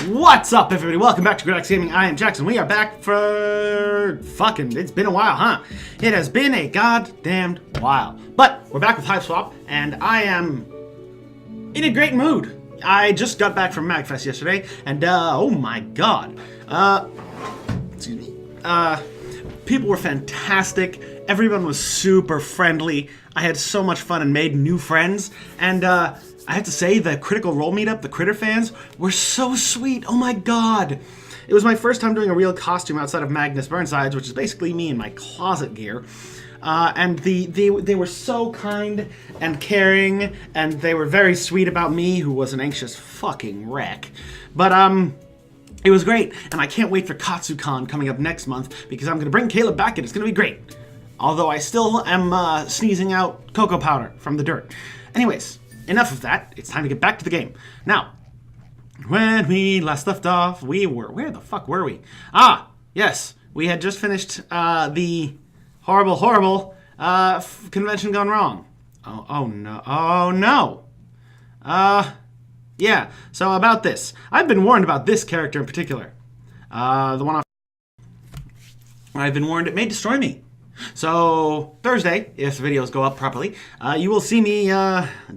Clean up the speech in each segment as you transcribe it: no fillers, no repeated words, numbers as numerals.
What's up, everybody? Welcome back to Greataxe Gaming. I am Jackson. We are back for it's been a while, huh? It has been a goddamned while. But we're back with Hiveswap, and I am in a great mood. I just got back from MagFest yesterday, and oh my god. Excuse me. People were fantastic. Everyone was super friendly. I had so much fun and made new friends, and I have to say, the Critical Role meetup, the Critter fans, were so sweet. Oh my god. It was my first time doing a real costume outside of Magnus Burnsides, which is basically me in my closet gear. And they were so kind and caring, and they were very sweet about me, who was an anxious fucking wreck. But, it was great, and I can't wait for KatsuCon coming up next month, because I'm going to bring Caleb back, and it's going to be great. Although I still am sneezing out cocoa powder from the dirt. Anyways. Enough of that. It's time to get back to the game. Now, when we last left off, we were... Where the fuck were we? Ah, yes. We had just finished the horrible convention gone wrong. Oh no. Oh, no. Yeah. So about this. I've been warned about this character in particular. The one off... I've been warned it may destroy me. So, Thursday, if the videos go up properly, you will see me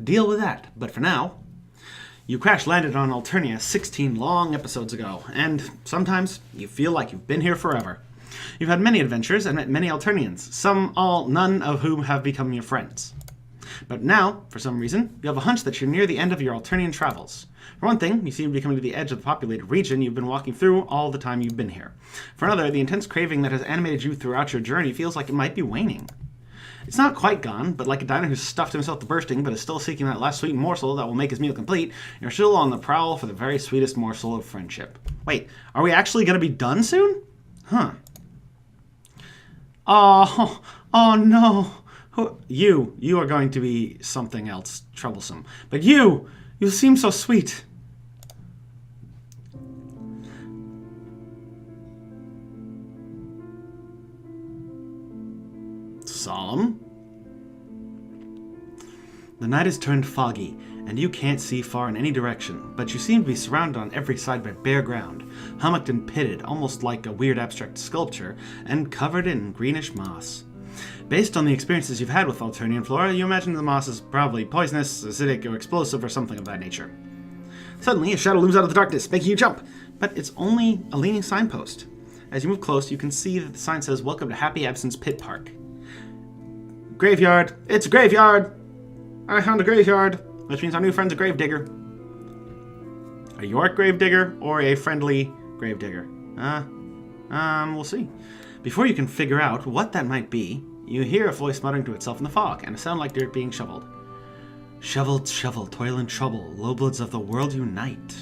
deal with that. But for now, you crash-landed on Alternia 16 long episodes ago, and sometimes you feel like you've been here forever. You've had many adventures and met many Alternians, none of whom have become your friends. But now, for some reason, you have a hunch that you're near the end of your Alternian travels. For one thing, you seem to be coming to the edge of the populated region you've been walking through all the time you've been here. For another, the intense craving that has animated you throughout your journey feels like it might be waning. It's not quite gone, but like a diner who's stuffed himself to bursting but is still seeking that last sweet morsel that will make his meal complete, you're still on the prowl for the very sweetest morsel of friendship. Wait, are we actually going to be done soon? Huh. Oh no. You are going to be something else troublesome. But you seem so sweet. Solemn. The night has turned foggy, and you can't see far in any direction, but you seem to be surrounded on every side by bare ground, hummocked and pitted, almost like a weird abstract sculpture, and covered in greenish moss. Based on the experiences you've had with Alternian flora, you imagine the moss is probably poisonous, acidic, or explosive, or something of that nature. Suddenly, a shadow looms out of the darkness, making you jump, but it's only a leaning signpost. As you move close, you can see that the sign says, "Welcome to Happy Absence Pit Park." Graveyard! It's a graveyard! I found a graveyard, which means our new friend's a gravedigger. A York gravedigger, or a friendly gravedigger? We'll see. Before you can figure out what that might be, you hear a voice muttering to itself in the fog, and a sound like dirt being shoveled. Shovel, shovel, toil and trouble, lowbloods of the world unite.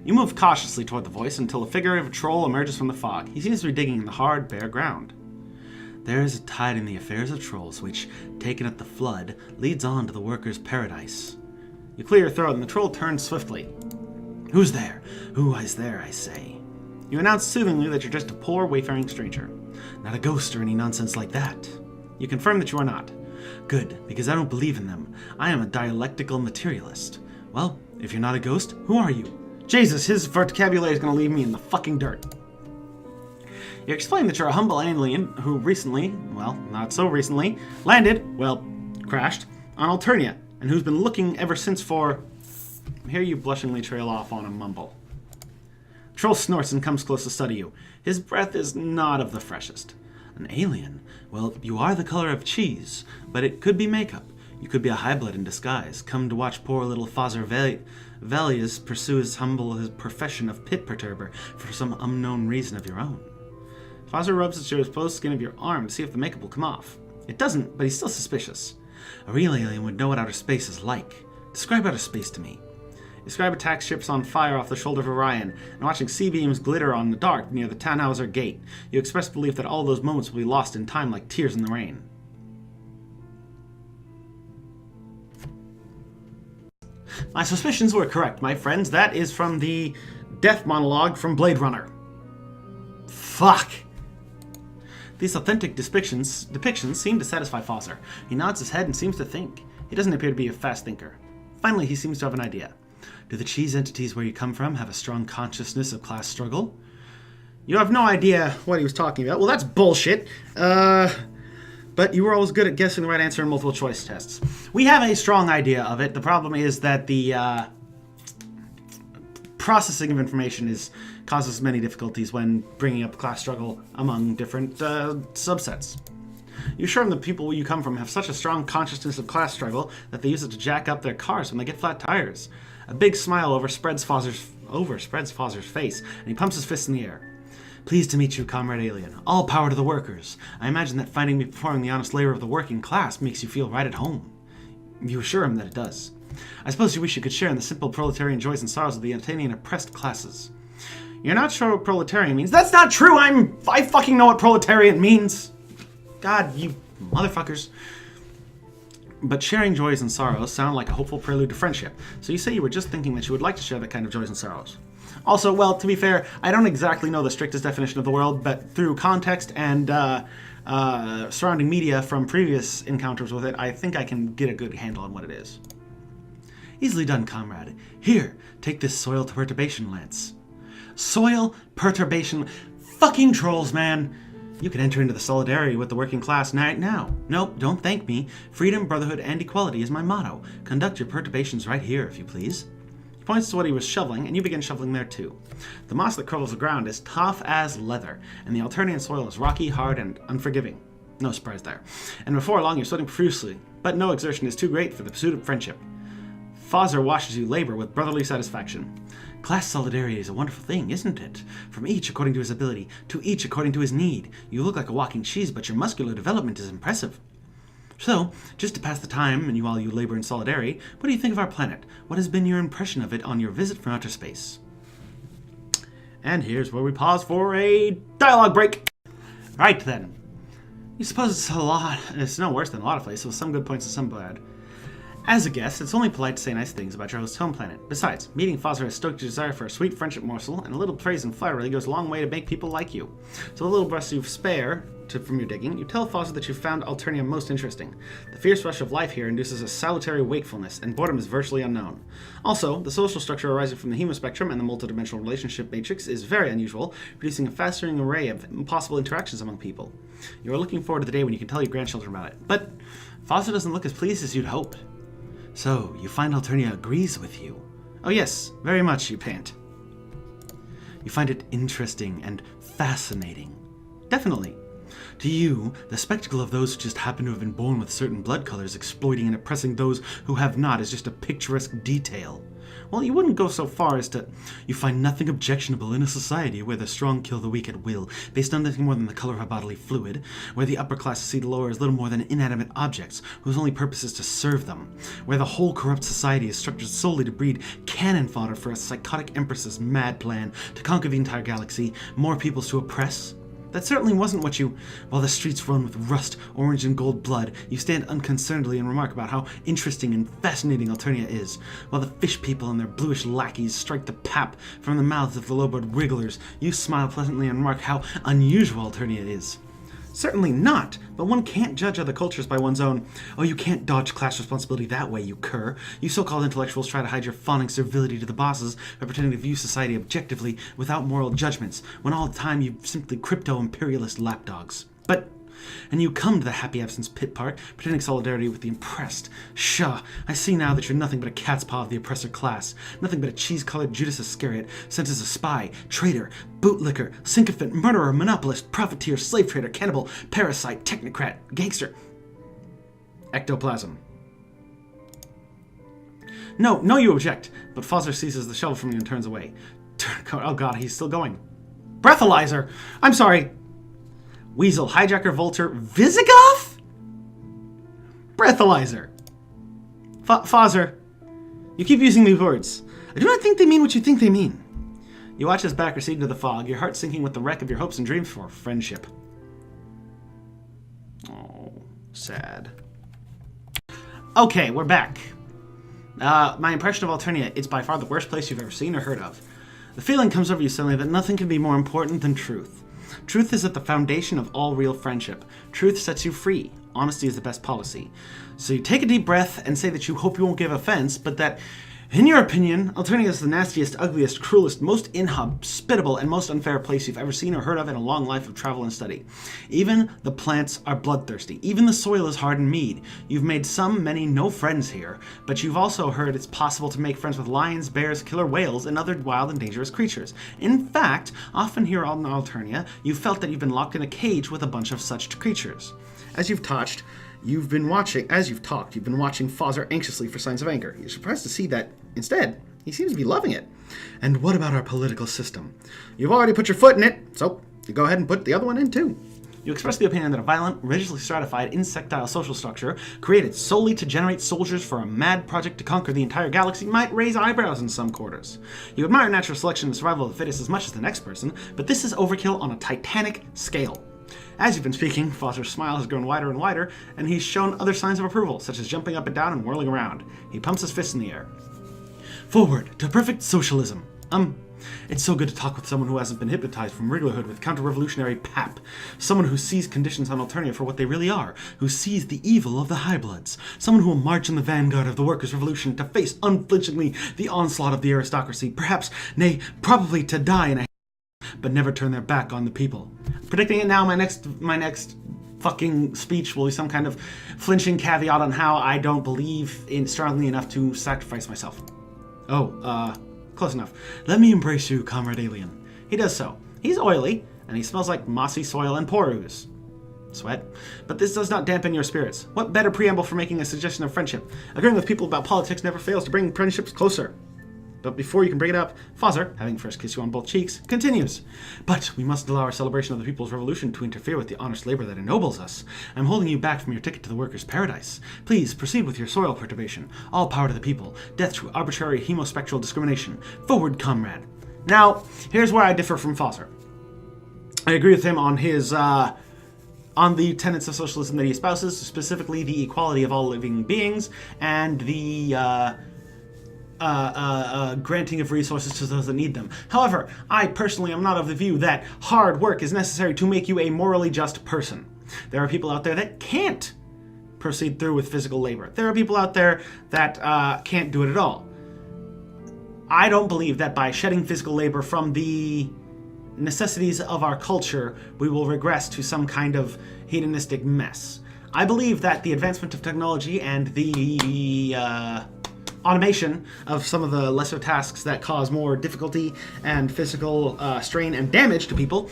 You move cautiously toward the voice until a figure of a troll emerges from the fog. He seems to be digging in the hard, bare ground. There is a tide in the affairs of trolls, which, taken at the flood, leads on to the workers' paradise. You clear your throat, and the troll turns swiftly. Who's there? Who is there, I say? You announce soothingly that you're just a poor, wayfaring stranger. Not a ghost or any nonsense like that. You confirm that you are not. Good, because I don't believe in them. I am a dialectical materialist. Well, if you're not a ghost, who are you? Jesus, his vocabulary is going to leave me in the fucking dirt. You explain that you're a humble alien who recently, well, not so recently, crashed on Alternia, and who's been looking ever since for... Here you blushingly trail off on a mumble. Troll snorts and comes close to study you. His breath is not of the freshest. An alien? Well, you are the color of cheese, but it could be makeup. You could be a hybrid in disguise, come to watch poor little Father Velius pursue his profession of pit perturber for some unknown reason of your own. Father rubs at your exposed skin of your arm to see if the makeup will come off. It doesn't, but he's still suspicious. A real alien would know what outer space is like. Describe outer space to me. Describe attack ships on fire off the shoulder of Orion, and watching C-beams glitter on the dark near the Tannhauser Gate. You express belief that all those moments will be lost in time like tears in the rain. My suspicions were correct, my friends. That is from the death monologue from Blade Runner. Fuck! These authentic depictions seem to satisfy Foster. He nods his head and seems to think. He doesn't appear to be a fast thinker. Finally, he seems to have an idea. Do the cheese entities where you come from have a strong consciousness of class struggle? You have no idea what he was talking about. Well, that's bullshit. But you were always good at guessing the right answer in multiple choice tests. We have a strong idea of it. The problem is that the processing of information causes many difficulties when bringing up class struggle among different subsets. You sure the people where you come from have such a strong consciousness of class struggle that they use it to jack up their cars when they get flat tires. A big smile overspreads Fozzer's face, and he pumps his fist in the air. Pleased to meet you, Comrade Alien. All power to the workers. I imagine that finding me performing the honest labor of the working class makes you feel right at home. You assure him that it does. I suppose you wish you could share in the simple proletarian joys and sorrows of the Athenian oppressed classes. You're not sure what proletarian means? That's not true! I fucking know what proletarian means! God, you motherfuckers. But sharing joys and sorrows sound like a hopeful prelude to friendship, so you say you were just thinking that you would like to share that kind of joys and sorrows. Also, well, to be fair, I don't exactly know the strictest definition of the world, but through context and surrounding media from previous encounters with it, I think I can get a good handle on what it is. Easily done, comrade. Here, take this soil perturbation lance. Soil perturbation... Fucking trolls, man! You can enter into the solidarity with the working class right now. Nope, don't thank me. Freedom, brotherhood, and equality is my motto. Conduct your perturbations right here, if you please. He points to what he was shoveling, and you begin shoveling there too. The moss that covers the ground is tough as leather, and the Alternian soil is rocky, hard, and unforgiving. No surprise there. And before long, you're sweating profusely, but no exertion is too great for the pursuit of friendship. Fozzer watches you labor with brotherly satisfaction. Class solidarity is a wonderful thing, isn't it? From each according to his ability, to each according to his need. You look like a walking cheese, but your muscular development is impressive. So, just to pass the time, and while you labor in solidarity, what do you think of our planet? What has been your impression of it on your visit from outer space? And here's where we pause for a dialogue break. Right then. You suppose it's no worse than a lot of places, with some good points and some bad. As a guest, it's only polite to say nice things about your host's home planet. Besides, meeting Fozzer has stoked your desire for a sweet friendship morsel, and a little praise and flattery goes a long way to make people like you. So a little breath you spare from your digging, you tell Fozzer that you found Alternia most interesting. The fierce rush of life here induces a salutary wakefulness, and boredom is virtually unknown. Also, the social structure arising from the hemospectrum and the multidimensional relationship matrix is very unusual, producing a fascinating array of possible interactions among people. You are looking forward to the day when you can tell your grandchildren about it, but Fozzer doesn't look as pleased as you'd hoped. So, you find Alternia agrees with you? Oh yes, very much, you pant. You find it interesting and fascinating. Definitely. To you, the spectacle of those who just happen to have been born with certain blood colors exploiting and oppressing those who have not is just a picturesque detail. Well, you wouldn't go so far as to... You find nothing objectionable in a society where the strong kill the weak at will, based on nothing more than the color of a bodily fluid, where the upper classes see the lower as little more than inanimate objects, whose only purpose is to serve them, where the whole corrupt society is structured solely to breed cannon fodder for a psychotic empress's mad plan to conquer the entire galaxy, more peoples to oppress. That certainly wasn't what you... While the streets run with rust, orange, and gold blood, you stand unconcernedly and remark about how interesting and fascinating Alternia is, while the fish people and their bluish lackeys strike the pap from the mouths of the low-born wrigglers, you smile pleasantly and remark how unusual Alternia is. Certainly not, but one can't judge other cultures by one's own... Oh, you can't dodge class responsibility that way, you cur. You so-called intellectuals try to hide your fawning servility to the bosses by pretending to view society objectively without moral judgments, when all the time you simply crypto-imperialist lapdogs. But... And you come to the happy absence pit part, pretending solidarity with the impressed. Pshaw, I see now that you're nothing but a cat's paw of the oppressor class, nothing but a cheese-colored Judas Iscariot, sent as a spy, traitor, bootlicker, sycophant, murderer, monopolist, profiteer, slave trader, cannibal, parasite, technocrat, gangster. Ectoplasm. No, you object, but Fozzer seizes the shovel from you and turns away. Oh god, he's still going. Breathalyzer! I'm sorry! Weasel, Hijacker, Volter, Visigoth? Breathalyzer. Fozzer, you keep using these words. I do not think they mean what you think they mean. You watch his back recede into the fog, your heart sinking with the wreck of your hopes and dreams for friendship. Oh, sad. Okay, we're back. My impression of Alternia, it's by far the worst place you've ever seen or heard of. The feeling comes over you suddenly that nothing can be more important than truth. Truth is at the foundation of all real friendship. Truth sets you free. Honesty is the best policy. So you take a deep breath and say that you hope you won't give offense, but that In your opinion, Alternia is the nastiest, ugliest, cruelest, most inhospitable, and most unfair place you've ever seen or heard of in a long life of travel and study. Even the plants are bloodthirsty. Even the soil is hard and mead. You've made many, no friends here, but you've also heard it's possible to make friends with lions, bears, killer whales, and other wild and dangerous creatures. In fact, often here on Alternia, you've felt that you've been locked in a cage with a bunch of such creatures. As you've talked, you've been watching Fozzer anxiously for signs of anger. You're surprised to see that, instead, he seems to be loving it. And what about our political system? You've already put your foot in it, so you go ahead and put the other one in too. You express the opinion that a violent, religiously stratified, insectile social structure, created solely to generate soldiers for a mad project to conquer the entire galaxy, might raise eyebrows in some quarters. You admire natural selection and survival of the fittest as much as the next person, but this is overkill on a titanic scale. As you've been speaking, Fozzer's smile has grown wider and wider, and he's shown other signs of approval, such as jumping up and down and whirling around. He pumps his fist in the air. Forward to perfect socialism. It's so good to talk with someone who hasn't been hypnotized from Wrigglerhood with counter-revolutionary pap. Someone who sees conditions on Alternia for what they really are, who sees the evil of the High Bloods. Someone who will march in the vanguard of the workers' revolution to face unflinchingly the onslaught of the aristocracy, perhaps, nay, probably to die in a but never turn their back on the people. Predicting it now, my next fucking speech will be some kind of flinching caveat on how I don't believe in strongly enough to sacrifice myself. Close enough. Let me embrace you, comrade alien. He does so. He's oily, and he smells like mossy soil and pore ooze. Sweat. But this does not dampen your spirits. What better preamble for making a suggestion of friendship? Agreeing with people about politics never fails to bring friendships closer. But before you can bring it up, Fozzer, having first kissed you on both cheeks, continues. But we mustn't allow our celebration of the people's revolution to interfere with the honest labor that ennobles us. I'm holding you back from your ticket to the workers' paradise. Please proceed with your soil perturbation. All power to the people. Death through arbitrary hemospectral discrimination. Forward, comrade. Now, here's where I differ from Fozzer. I agree with him on his, on the tenets of socialism that he espouses, specifically the equality of all living beings and the, granting of resources to those that need them. However, I personally am not of the view that hard work is necessary to make you a morally just person. There are people out there that can't proceed through with physical labor. There are people out there that can't do it at all. I don't believe that by shedding physical labor from the necessities of our culture, we will regress to some kind of hedonistic mess. I believe that the advancement of technology and the automation of some of the lesser tasks that cause more difficulty and physical strain and damage to people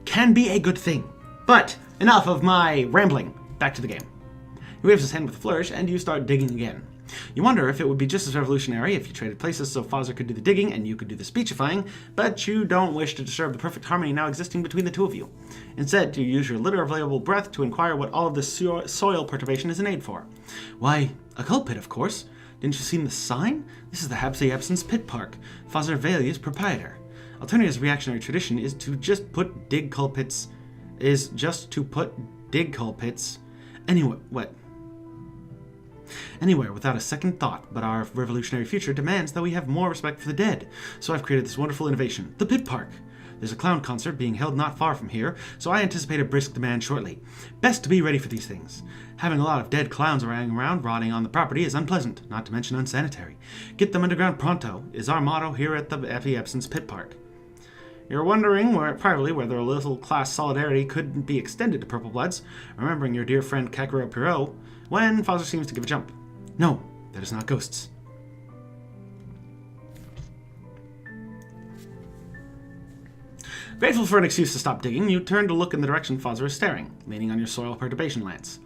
can be a good thing. But enough of my rambling. Back to the game. He waves his hand with a flourish, and you start digging again. You wonder if it would be just as revolutionary if you traded places so Fozzer could do the digging and you could do the speechifying, but you don't wish to disturb the perfect harmony now existing between the two of you. Instead, you use your litter of available breath to inquire what all of this soil perturbation is an aid for. Why, a coal pit, of course. Didn't you see the sign? This is the GreataxeJakz pit park. Fozzer Valia's proprietor. Alternia's reactionary tradition is to just put dig coal pits. Anywhere without a second thought, but our revolutionary future demands that we have more respect for the dead. So I've created this wonderful innovation, the pit park. There's a clown concert being held not far from here, so I anticipate a brisk demand shortly. Best to be ready for these things. Having a lot of dead clowns around rotting on the property is unpleasant, not to mention unsanitary. Get them underground pronto is our motto here at the GreataxeJakz pit park. You're wondering privately whether a little class solidarity could be extended to Purple Bloods, remembering your dear friend Kakarot Pierrot, when Fozzer seems to give a jump. No, that is not ghosts. Grateful for an excuse to stop digging, you turn to look in the direction Fozzer is staring, leaning on your soil perturbation lance.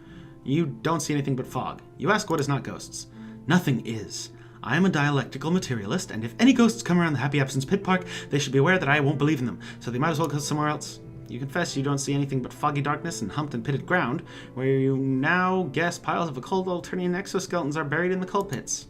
You don't see anything but fog. You ask what is not ghosts. Nothing is. I am a dialectical materialist, and if any ghosts come around the GreataxeJakz pit park, they should be aware that I won't believe in them, so they might as well go somewhere else. You confess you don't see anything but foggy darkness and humped and pitted ground, where you now guess piles of occult Alternian exoskeletons are buried in the coal pits.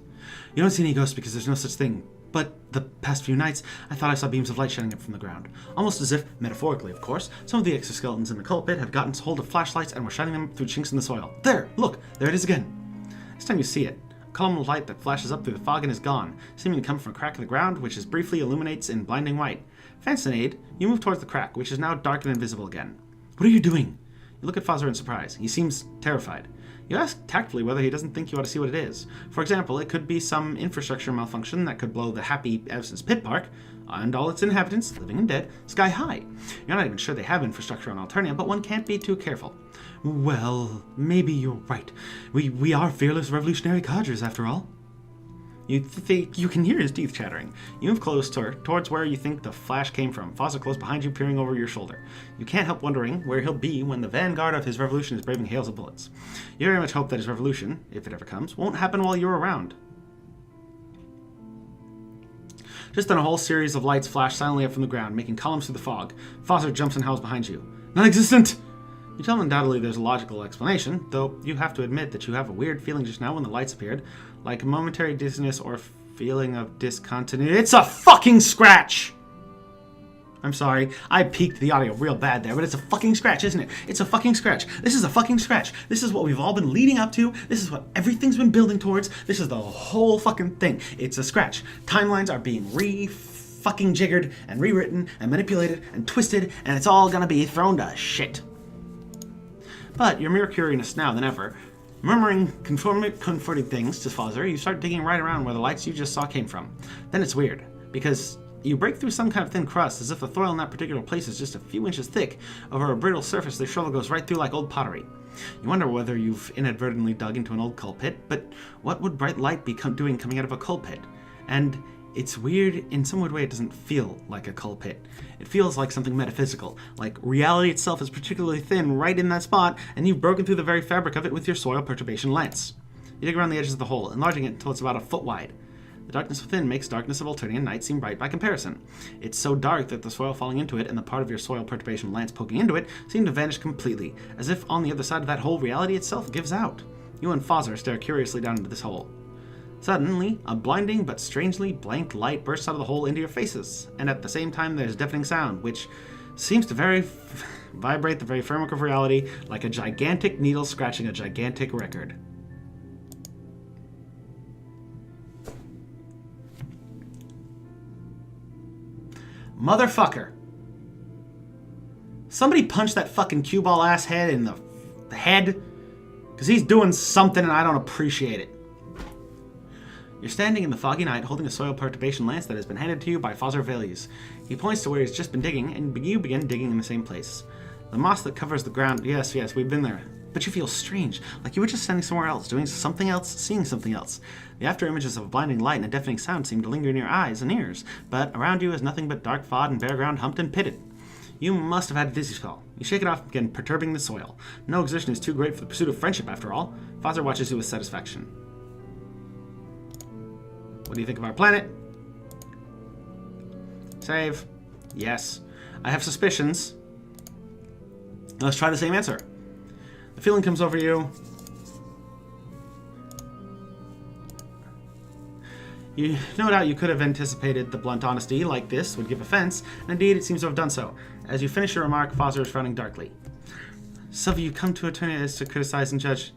You don't see any ghosts because there's no such thing. But the past few nights, I thought I saw beams of light shining up from the ground. Almost as if, metaphorically of course, some of the exoskeletons in the coal pit had gotten hold of flashlights and were shining them through chinks in the soil. There! Look! There it is again! This time you see it. A column of light that flashes up through the fog and is gone, seeming to come from a crack in the ground, which is briefly illuminates in blinding white. Fascinated, you move towards the crack, which is now dark and invisible again. What are you doing? You look at Fozzer in surprise. He seems terrified. You ask tactfully whether he doesn't think you ought to see what it is. For example, it could be some infrastructure malfunction that could blow the Happy Evanston's Pit Park and all its inhabitants, living and dead, sky high. You're not even sure they have infrastructure on Alternia, but one can't be too careful. Well, maybe you're right. We are fearless revolutionary codgers, after all. You can hear his teeth chattering. You move close towards where you think the flash came from. Fawcett close behind you, peering over your shoulder. You can't help wondering where he'll be when the vanguard of his revolution is braving hails of bullets. You very much hope that his revolution, if it ever comes, won't happen while you're around. Just then a whole series of lights flash silently up from the ground, making columns through the fog. Fawcett jumps and howls behind you. Non-existent! You tell him undoubtedly there's a logical explanation, though you have to admit that you have a weird feeling just now when the lights appeared, like a momentary dizziness or feeling of discontinuity. It's a fucking scratch! I'm sorry, I peaked the audio real bad there, but it's a fucking scratch, isn't it? It's a fucking scratch. This is a fucking scratch. This is what we've all been leading up to. This is what everything's been building towards. This is the whole fucking thing. It's a scratch. Timelines are being fucking jiggered and rewritten and manipulated and twisted, and it's all gonna be thrown to shit. But you're more curious now than ever. Murmuring comforting things to Fawzer, you start digging right around where the lights you just saw came from. Then it's weird, because you break through some kind of thin crust, as if the soil in that particular place is just a few inches thick. Over a brittle surface, the shovel goes right through like old pottery. You wonder whether you've inadvertently dug into an old coal pit, but what would bright light be doing coming out of a coal pit? And it's weird, in some weird way it doesn't feel like a coal pit. It feels like something metaphysical, like reality itself is particularly thin right in that spot, and you've broken through the very fabric of it with your soil perturbation lens. You dig around the edges of the hole, enlarging it until it's about a foot wide. The darkness within makes darkness of Alternian night seem bright by comparison. It's so dark that the soil falling into it and the part of your soil perturbation lens poking into it seem to vanish completely, as if on the other side of that hole reality itself gives out. You and Fawzer stare curiously down into this hole. Suddenly, a blinding but strangely blank light bursts out of the hole into your faces, and at the same time there's deafening sound, which seems to vibrate the very framework of reality like a gigantic needle scratching a gigantic record. Motherfucker. Somebody punch that fucking cue ball ass head in the head, because he's doing something and I don't appreciate it. You're standing in the foggy night holding a soil perturbation lance that has been handed to you by Fawzer Velius. He points to where he's just been digging, and you begin digging in the same place. The moss that covers the ground, yes, we've been there. But you feel strange, like you were just standing somewhere else, doing something else, seeing something else. The after images of blinding light and a deafening sound seem to linger in your eyes and ears, but around you is nothing but dark fog and bare ground humped and pitted. You must have had a dizzy spell. You shake it off again, perturbing the soil. No exertion is too great for the pursuit of friendship, after all. Fawzer watches you with satisfaction. What do you think of our planet? Save. Yes. I have suspicions. Let's try the same answer. The feeling comes over you. No doubt you could have anticipated the blunt honesty like this would give offense, and indeed it seems to have done so. As you finish your remark, Fawzer is frowning darkly. Some of you come to Eternia as to criticize and judge.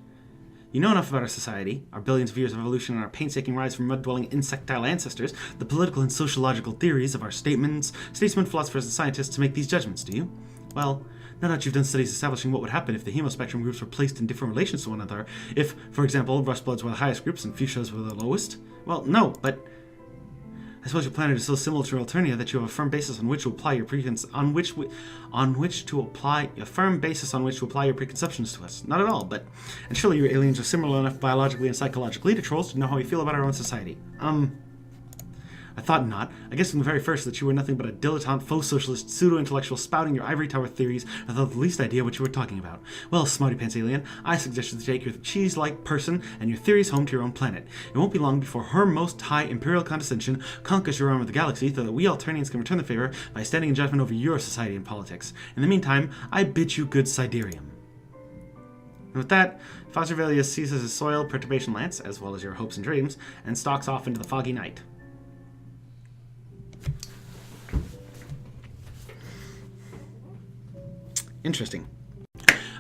You know enough about our society, our billions of years of evolution, and our painstaking rise from mud-dwelling insectile ancestors, the political and sociological theories of our statesmen, philosophers, and scientists to make these judgments, do you? Well, no doubt you've done studies establishing what would happen if the hemospectrum groups were placed in different relations to one another. If, for example, rust bloods were the highest groups and fuchsias were the lowest. Well, no, but I suppose your planet is so similar to Alternia that you have a firm basis on which to apply your preconceptions to us. Not at all, but and surely you aliens are similar enough biologically and psychologically to trolls to know how we feel about our own society. I thought not. I guess from the very first that you were nothing but a dilettante, faux socialist, pseudo-intellectual spouting your ivory tower theories without the least idea what you were talking about. Well, smarty pants alien, I suggested to take your cheese-like person and your theories home to your own planet. It won't be long before her most high imperial condescension conquers your arm of the galaxy, so that we Alternians can return the favor by standing in judgment over your society and politics. In the meantime, I bid you good Siderium. And with that, Fawzer Velius seizes his soil perturbation lance, as well as your hopes and dreams, and stalks off into the foggy night. Interesting.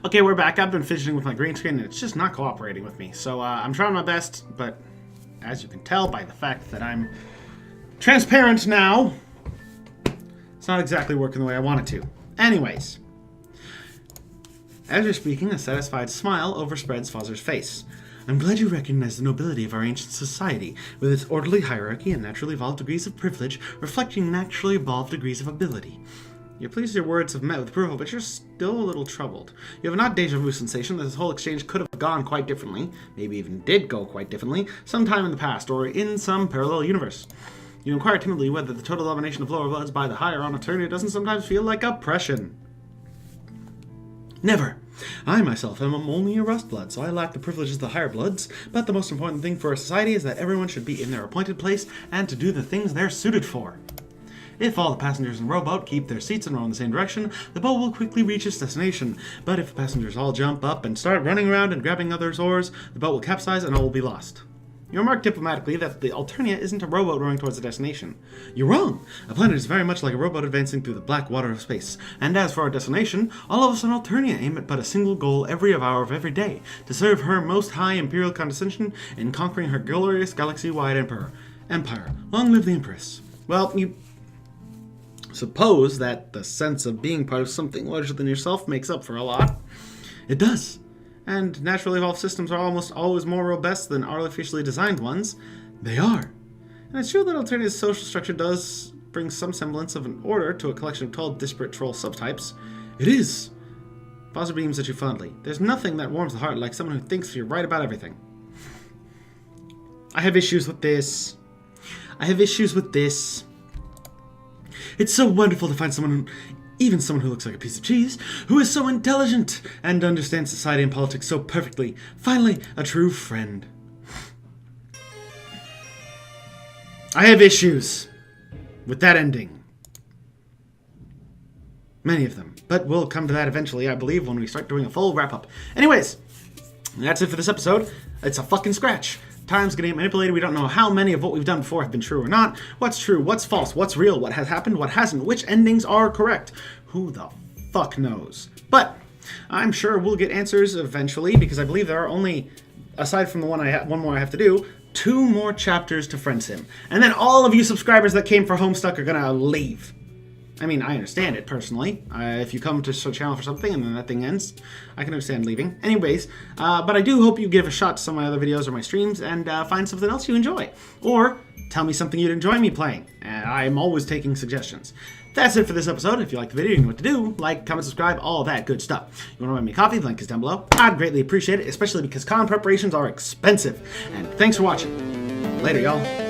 Okay, we're back. I've been fidgeting with my green screen and it's just not cooperating with me. So I'm trying my best, but as you can tell by the fact that I'm transparent now, it's not exactly working the way I want it to. Anyways, As you're speaking, a satisfied smile overspreads Fozzer's face. I'm glad you recognize the nobility of our ancient society, with its orderly hierarchy and naturally evolved degrees of privilege, reflecting naturally evolved degrees of ability. You're pleased your words have met with approval, but you're still a little troubled. You have an odd deja vu sensation that this whole exchange could have gone quite differently, maybe even did go quite differently, sometime in the past, or in some parallel universe. You inquire timidly whether the total domination of lower bloods by the higher on Eternia doesn't sometimes feel like oppression. Never. I myself am only a rust blood, so I lack the privileges of the higher bloods, but the most important thing for a society is that everyone should be in their appointed place and to do the things they're suited for. If all the passengers in the rowboat keep their seats and row in the same direction, the boat will quickly reach its destination. But if the passengers all jump up and start running around and grabbing others' oars, the boat will capsize and all will be lost. You remark diplomatically that the Eternia isn't a rowboat rowing towards a destination. You're wrong! A planet is very much like a rowboat advancing through the black water of space. And as for our destination, all of us on Eternia aim at but a single goal every hour of every day, to serve her most high imperial condescension in conquering her glorious galaxy-wide empire. Long live the Empress. Well, you suppose that the sense of being part of something larger than yourself makes up for a lot. It does. And naturally evolved systems are almost always more robust than artificially designed ones. They are. And it's true that Eternia's social structure does bring some semblance of an order to a collection of 12 disparate troll subtypes. It is. Fozzer beams at you fondly. There's nothing that warms the heart like someone who thinks you're right about everything. I have issues with this. It's so wonderful to find someone, even someone who looks like a piece of cheese, who is so intelligent and understands society and politics so perfectly. Finally, a true friend. I have issues with that ending. Many of them. But we'll come to that eventually, I believe, when we start doing a full wrap-up. Anyways, that's it for this episode. It's a fucking scratch. Time's getting manipulated. We don't know how many of what we've done before have been true or not. What's true? What's false? What's real? What has happened? What hasn't? Which endings are correct? Who the fuck knows? But I'm sure we'll get answers eventually, because I believe there are only, aside from the one more I have to do, 2 more chapters to Friendsim. And then all of you subscribers that came for Homestuck are gonna leave. I mean, I understand it, personally. If you come to the channel for something and then that thing ends, I can understand leaving. Anyways, but I do hope you give a shot to some of my other videos or my streams and find something else you enjoy. Or tell me something you'd enjoy me playing. I'm always taking suggestions. That's it for this episode. If you like the video, you know what to do. Like, comment, subscribe, all that good stuff. You want to buy me a coffee? The link is down below. I'd greatly appreciate it, especially because con preparations are expensive. And thanks for watching. Later, y'all.